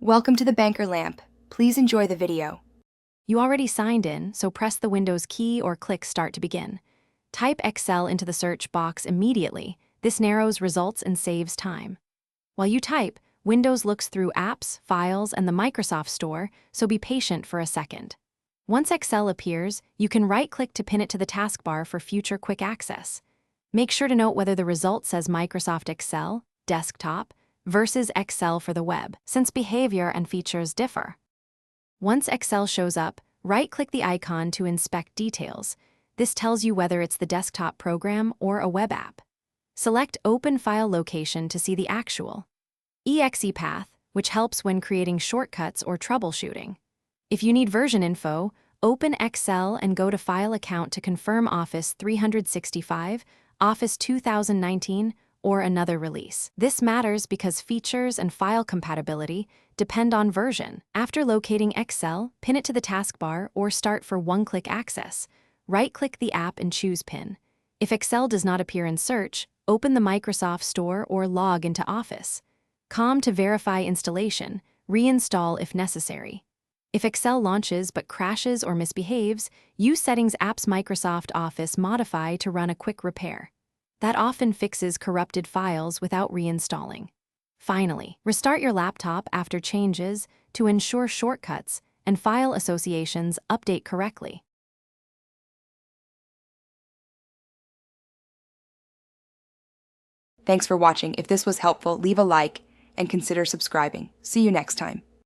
Welcome to the Banker Lamp. Please enjoy the video. You already signed in, so press the Windows key or click Start to begin. Type Excel into the search box immediately. This narrows results and saves time. While you type, Windows looks through apps, files, and the Microsoft Store, so be patient for a second. Once Excel appears, you can right-click to pin it to the taskbar for future quick access. Make sure to note whether the result says Microsoft Excel, Desktop, versus Excel for the web, since behavior and features differ. Once Excel shows up, right-click the icon to inspect details. This tells you whether it's the desktop program or a web app. Select Open File Location to see the actual exe path, which helps when creating shortcuts or troubleshooting. If you need version info, open Excel and go to File Account to confirm Office 365, Office 2019, or another release. This matters because features and file compatibility depend on version. After locating Excel, pin it to the taskbar or start for one-click access. Right-click the app and choose Pin. If Excel does not appear in search, open the Microsoft Store or log into Office. COM to verify installation, reinstall if necessary. If Excel launches but crashes or misbehaves, use Settings Apps Microsoft Office Modify to run a quick repair. That often fixes corrupted files without reinstalling. Finally, restart your laptop after changes to ensure shortcuts and file associations update correctly. Thanks for watching. If this was helpful, leave a like and consider subscribing. See you next time.